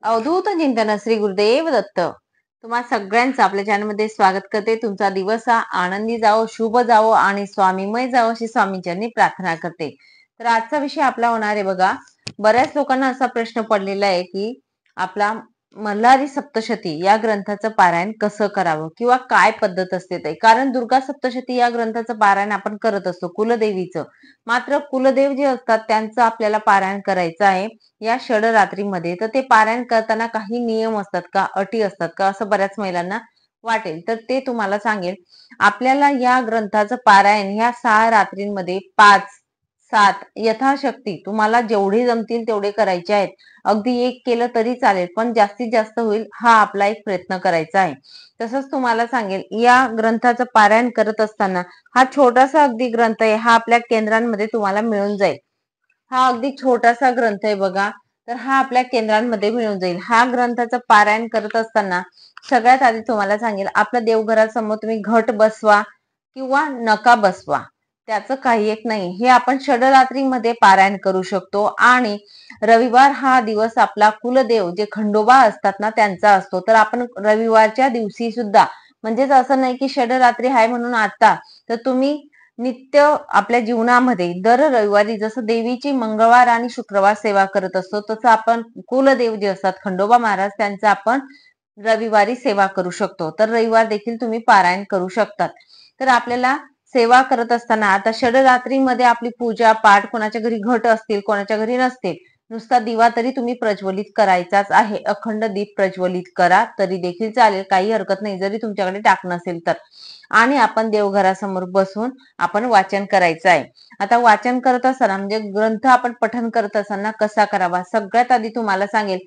अवधूत चिंतन श्री गुरुदेव दत्त. तुम्हा सगळ्यांचं आपल्या चॅनलमध्ये स्वागत करते. तुमचा दिवस हा आनंदी जावो, शुभ जावो आणि स्वामीमय जावो अशी स्वामींचरणी प्रार्थना करते. तर आजचा विषय आपला होणार आहे बघा. बऱ्याच लोकांना असा प्रश्न पडलेला आहे की आपला मल्हारी सप्तशती या ग्रंथाचं पारायण कसं करावं किंवा काय पद्धत असते ते. कारण दुर्गा सप्तशती या ग्रंथाचं पारायण आपण करत असतो कुलदेवीचं. मात्र कुलदेव जे असतात त्यांचं आपल्याला पारायण करायचं आहे या षडरात्रीमध्ये. तर ते पारायण करताना काही नियम असतात का, अटी असतात का, असं बऱ्याच महिलांना वाटेल. तर ते तुम्हाला सांगेल. आपल्याला या ग्रंथाचं पारायण ह्या 6 रात्रींमध्ये 5, 7 यथाशक्ती तुम्हाला जेवढे जमतील तेवढे करायचे आहेत. अगदी एक केलं तरी चालेल, पण जास्तीत जास्त होईल हा आपला एक प्रयत्न करायचा आहे. तसंच तुम्हाला सांगेल, या ग्रंथाचं पारायण करत असताना हा छोटासा अगदी ग्रंथ आहे, हा आपल्या केंद्रांमध्ये तुम्हाला मिळून जाईल. हा अगदी छोटासा ग्रंथ आहे बघा. तर हा आपल्या केंद्रांमध्ये मिळून जाईल. हा ग्रंथाचं पारायण करत असताना सगळ्यात आधी तुम्हाला सांगेल, आपल्या देवघरासमोर तुम्ही घट बसवा किंवा नका बसवा, त्याचं काही एक नाही. हे आपण षडरात्रीमध्ये पारायण करू शकतो. आणि रविवार हा दिवस आपला कुलदेव जे खंडोबा असतात ना त्यांचा असतो. तर आपण रविवारच्या दिवशी सुद्धा, म्हणजेच असं नाही की षडरात्री आहे म्हणून आता, तर तुम्ही नित्य आपल्या जीवनामध्ये दर रविवारी जसं देवीची मंगळवार आणि शुक्रवार सेवा करत असतो, तसं आपण कुलदेव जे असतात खंडोबा महाराज त्यांचा आपण रविवारी सेवा करू शकतो. तर रविवार देखील तुम्ही पारायण करू शकतात. तर आपल्याला सेवा करत असताना आता षडरात्रीमध्ये आपली पूजा पाठ, कोणाच्या घरी घट असतील कोणाच्या घरी नसतील, नुसता दिवा तरी तुम्ही प्रज्वलित करायचाच आहे. अखंड दीप प्रज्वलित करा तरी देखील चालेल, काही हरकत नाही, जरी तुमच्याकडे टाक नसेल तर. आणि आपण देवघरासमोर बसून आपण वाचन करायचं आहे. आता वाचन करत असताना म्हणजे ग्रंथ आपण पठण करत असताना कसा करावा, सगळ्यात आधी तुम्हाला सांगेल,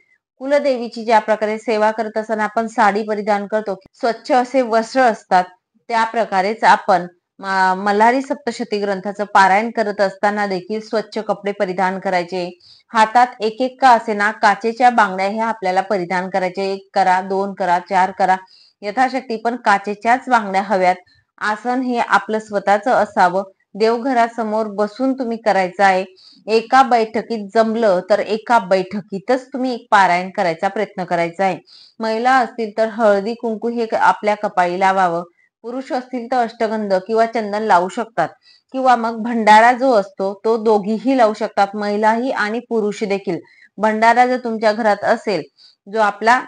कुलदेवीची ज्या प्रकारे सेवा करत असताना आपण साडी परिधान करतो, स्वच्छ असे वस्त्र असतात, त्या प्रकारेच आपण मल्हारी सप्तशती ग्रंथाचं पारायण करत असताना देखील स्वच्छ कपडे परिधान करायचे. हातात एक एक का असेना काचेच्या बांगड्या ह्या आपल्याला परिधान करायचे. 1 करा, 2 करा, 4 करा, यथाशक्ती पण काचेच्याच बांगड्या हव्यात. आसन हे आपलं स्वतःचं असावं. देवघरासमोर बसून तुम्ही करायचं आहे. एका बैठकीत जमलं तर एका बैठकीतच तुम्ही एक पारायण करायचा प्रयत्न करायचा आहे. महिला असतील तर हळदी कुंकू हे आपल्या कपाळी लावावं. पुरुष असतील तर अष्टगंध किंवा चंदन लावू शकतात. किंवा मग भंडारा जो असतो तो दोघीही लावू शकतात, महिलाही आणि पुरुष देखील. भंडारा जर तुमच्या घरात असेल, जो आपला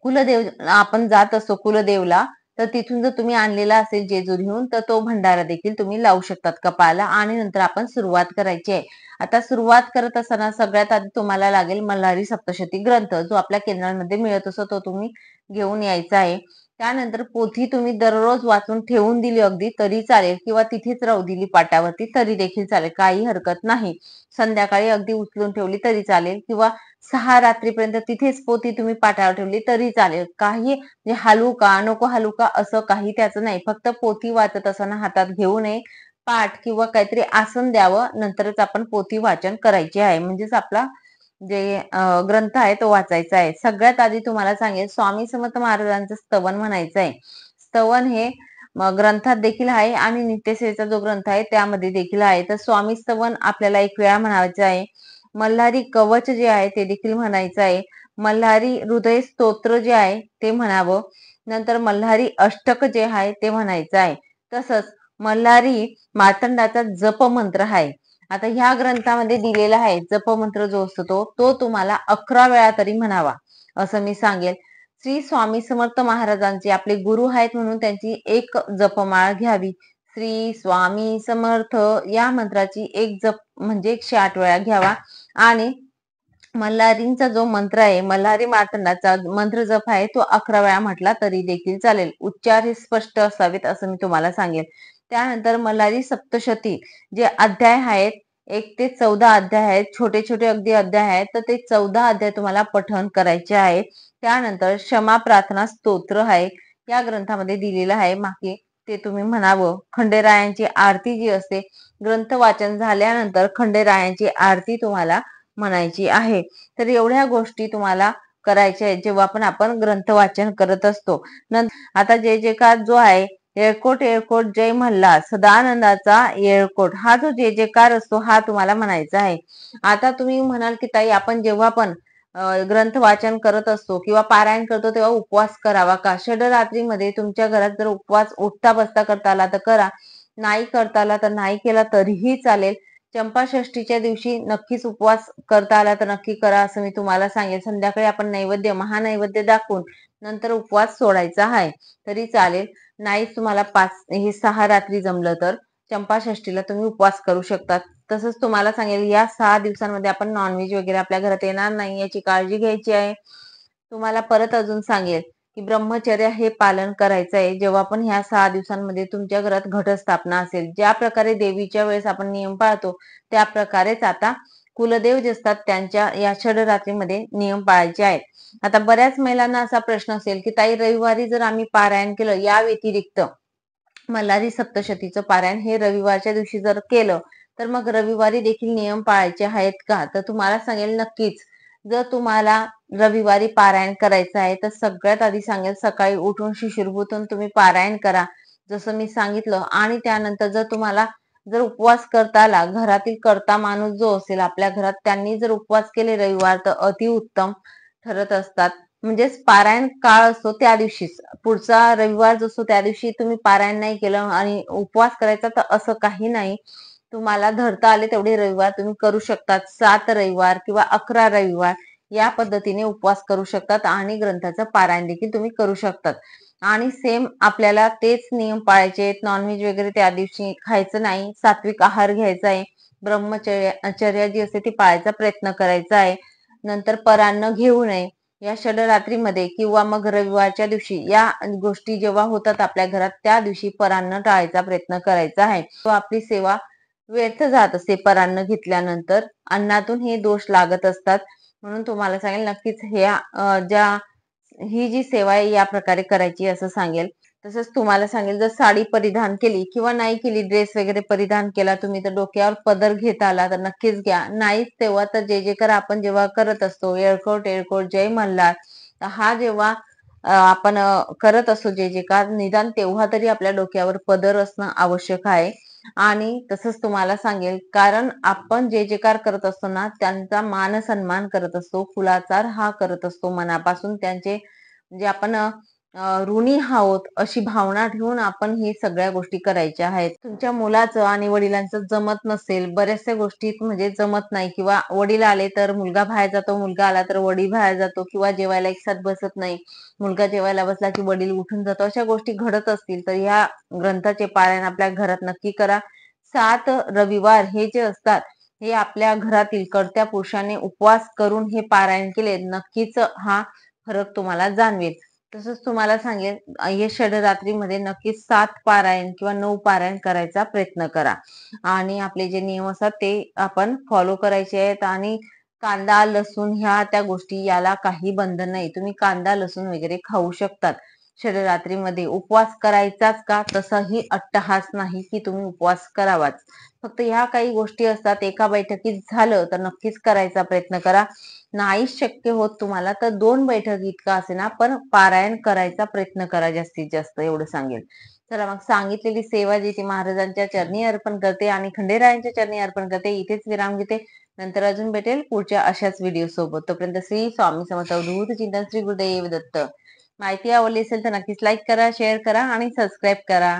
कुलदेव आपण जात असतो कुलदेवला, तर तिथून जर तुम्ही आणलेला असेल जेजुरीहून, तर तो भंडारा देखील तुम्ही लावू शकतात कपाळाला. आणि नंतर आपण सुरुवात करायची आहे. आता सुरुवात करत असताना सगळ्यात आधी तुम्हाला लागेल मल्हारी सप्तशती ग्रंथ, जो आपल्या केंद्रांमध्ये मिळत असतो तो तुम्ही घेऊन यायचा आहे. त्यानंतर पोथी तुम्ही दररोज वाचून ठेवून दिली अगदी तरी चालेल, किंवा तिथेच राहू दिली पाटावरती तरी देखील चालेल, काही हरकत नाही. संध्याकाळी अगदी उचलून ठेवली तरी चालेल, किंवा 6 रात्रीपर्यंत तिथेच पोथी तुम्ही पाटावर ठेवली तरी चालेल. काही म्हणजे हलवू का नको हलवू का असं काही त्याचं नाही. फक्त पोथी वाचत असताना हातात घेऊ नये. पाठ किंवा काहीतरी आसन द्यावं, नंतरच आपण पोथी वाचन करायची आहे. म्हणजेच आपला जे ग्रंथ आहे तो वाचायचा आहे. सगळ्यात आधी तुम्हाला सांगेल, स्वामी समर्थ महाराजांचं स्तवन म्हणायचं आहे. स्तवन हे ग्रंथात देखील आहे आणि नित्यसेवेचा जो ग्रंथ आहे त्यामध्ये देखील आहे. तर स्वामी स्तवन आपल्याला 1 वेळा म्हणायचं आहे. मल्हारी कवच जे आहे ते देखील म्हणायचं आहे. मल्हारी हृदय स्तोत्र जे आहे ते म्हणावं. नंतर मल्हारी अष्टक जे आहे ते म्हणायचं आहे. तसंच मल्हारी मार्तंडाचा जप मंत्र आहे. आता ह्या ग्रंथामध्ये दिलेला आहे जप मंत्र जो असतो तो तुम्हाला 11 वेळा तरी म्हणावा असं मी सांगेल. श्री स्वामी समर्थ महाराजांचे आपले गुरु आहेत म्हणून त्यांची एक जपमाळ घ्यावी. श्री स्वामी समर्थ या मंत्राची एक जप म्हणजे 108 वेळा घ्यावा. आणि मल्हारींचा जो मंत्र आहे, मल्हारी मार्तंडाचा मंत्र जप आहे, तो 11 वेळा म्हटला तरी देखील चालेल. उच्चार हे स्पष्ट असावेत असं मी तुम्हाला सांगेन. त्यानंतर मल्हारी सप्तशती जे अध्याय आहेत, 1 ते 14 अध्याय आहेत, छोटे छोटे अगदी अध्याय आहेत, तर ते 14 अध्याय तुम्हाला पठण करायचे आहेत. त्यानंतर क्षमा प्रार्थना स्तोत्र आहे, या ग्रंथामध्ये दिलेलं आहे मागे, ते तुम्ही म्हणावं. खंडेरायांची आरती जी असते, ग्रंथ वाचन झाल्यानंतर खंडेरायांची आरती तुम्हाला म्हणायची आहे. तर एवढ्या गोष्टी तुम्हाला करायच्या आहेत जेव्हा पण आपण ग्रंथ वाचन करत असतो. आता जय जयकार जो आहे, येळकोट येळकोट जय मल्हार सदानंदाचा येळकोट, हा जो जय जयकार असतो हा तुम्हाला म्हणायचा आहे. आता तुम्ही म्हणाल की ताई, आपण जेव्हा पण ग्रंथ वाचन करत असतो किंवा पारायण करतो तेव्हा उपवास करावा का? षडरात्रीमध्ये तुमच्या घरात जर उपवास उठता बसता करता आला तर करा, नाही करता आला तर नाही केला तरीही चालेल. चंपाषष्ठीच्या दिवशी नक्कीच उपवास करता आला तर नक्की करा असं मी तुम्हाला सांगेल. संध्याकाळी आपण नैवेद्य महानैवेद्य दाखवून नंतर उपवास सोडायचा आहे तरी चालेल. नाहीच तुम्हाला 6 रात्री जमलं तर चंपाषष्ठीला तुम्ही उपवास करू शकता. तसंच तुम्हाला सांगेल या 6 दिवसांमध्ये आपण नॉनव्हेज वगैरे आपल्या घरात येणार नाही याची काळजी घ्यायची आहे. तुम्हाला परत अजून सांगेल की ब्रह्मचर्य हे पालन करायचं आहे. जेव्हा पण ह्या 6 दिवसांमध्ये तुमच्या घरात घटस्थापना असेल, ज्या प्रकारे देवीच्या वेळेस आपण नियम पाळतो त्या प्रकारेच आता कुलदेव जे असतात त्यांच्या या षडरात्रीमध्ये नियम पाळायचे आहेत. आता बऱ्याच महिलांना असा प्रश्न असेल की ताई रविवारी जर आम्ही पारायण केलं या व्यतिरिक्त मल्हारी सप्तशतीचं पारायण हे रविवारच्या दिवशी जर केलं तर मग रविवारी देखील नियम पाळायचे आहेत का? तर तुम्हाला सांगेल नक्कीच. जर तुम्हाला रविवारी पारायण करायचं आहे तर सगळ्यात आधी सांगेल सकाळी उठून शिशिरभूतून तुम्ही पारायण करा जसं मी सांगितलं. आणि त्यानंतर जर तुम्हाला जर उपवास करता आला, घरातील कर्ता माणूस जो असेल आपल्या घरात त्यांनी जर उपवास केले रविवार तर अतिउत्तम ठरत असतात. म्हणजेच पारायण काळ असतो त्या दिवशीच, पुढचा रविवार जो असतो त्या दिवशी तुम्ही पारायण नाही केलं आणि उपवास करायचा तर असं काही नाही. तुम्हाला धरता आले तेवढे रविवार तुम्ही करू शकतात. 7 रविवार किंवा 11 रविवार या पद्धतीने उपवास करू शकतात आणि ग्रंथाचं पारायण देखील तुम्ही करू शकतात. आणि सेम आपल्याला तेच नियम पाळायचे आहेत. नॉनव्हेज वगैरे त्या दिवशी खायचं नाही, सात्विक आहार घ्यायचा आहे, ब्रह्मचर्य जी असते ती पाळायचा प्रयत्न करायचा आहे. नंतर परान्न घेऊ नये. या षडरात्रीमध्ये किंवा मग रविवारच्या दिवशी या गोष्टी जेव्हा होतात आपल्या घरात त्या दिवशी परान्न टाळायचा प्रयत्न करायचा आहे. तो आपली सेवा व्यर्थ जात असते परान्न घेतल्यानंतर. अन्नातून हे दोष लागत असतात. म्हणून तुम्हाला सांगेल नक्कीच ही जी सेवा आहे या प्रकारे करायची असं सांगेल. तसंच तुम्हाला सांगेल जर साडी परिधान केली किंवा नाही केली, ड्रेस वगैरे परिधान केला तुम्ही तर डोक्यावर पदर घेता आला तर नक्कीच घ्या. नाहीच तेव्हा तर जय जयकार आपण जेव्हा करत असतो येळकोट येळकोट जय मल्हार, तर हा जेव्हा आपण करत असतो जय जयकार, निदान तेव्हा तरी आपल्या डोक्यावर पदर असणं आवश्यक आहे. आणि तसंच तुम्हाला सांगेल कारण आपण जय जयकार करत असतो ना त्यांचा मान सन्मान करत असतो, कुलाचार हा करत असतो मनापासून. त्यांचे म्हणजे आपण ऋणी आहोत अशी भावना ठेवून आपण ही सगळ्या गोष्टी करायच्या आहेत. तुमच्या मुलाचं आणि वडिलांचं जमत नसेल, बऱ्याचशा गोष्टीत म्हणजे जमत नाही किंवा वडील आले तर मुलगा बाहेर जातो, मुलगा आला तर वडील बाहेर जातो किंवा जेवायला एकसाथ बसत नाही, मुलगा जेवायला बसला की वडील उठून जातो, अशा गोष्टी घडत असतील तर ह्या ग्रंथाचे पारायण आपल्या घरात नक्की करा. 7 रविवार हे जे असतात हे आपल्या घरातील कर्त्या पुरुषाने उपवास करून हे पारायण केले नक्कीच हा फरक तुम्हाला जाणवेल. तसंच तुम्हाला सांगेल हे षडरात्रीमध्ये नक्कीच 7 पारायण किंवा 9 पारायण करायचा प्रयत्न करा. आणि आपले जे नियम असतात ते आपण फॉलो करायचे आहेत. आणि कांदा लसूण ह्या त्या गोष्टी याला काही बंधन नाही. तुम्ही कांदा लसूण वगैरे खाऊ शकतात. षडरात्रीमध्ये उपवास करायचाच का तसाही अट्टहास नाही की तुम्ही उपवास करावाच. फक्त ह्या काही गोष्टी असतात एका बैठकीत झालं तर नक्कीच करायचा प्रयत्न करा. नाहीच शक्य होत तुम्हाला तर 2 बैठक इतका असेना पण पारायण करायचा प्रयत्न करा जास्तीत जास्त एवढं सांगेल. चला मग सांगितलेली सेवा जी ती महाराजांच्या चरणी अर्पण करते आणि खंडेरायांच्या चरणी अर्पण करते. इथेच विराम घेते. नंतर अजून भेटेल पुढच्या अशाच व्हिडिओ सोबत. तोपर्यंत श्री स्वामी समर्थ अवधूत चिंतन श्री गुरुदेव दत्त. माहिती आवडली असेल तर नक्कीच लाईक करा, शेअर करा आणि सबस्क्राईब करा.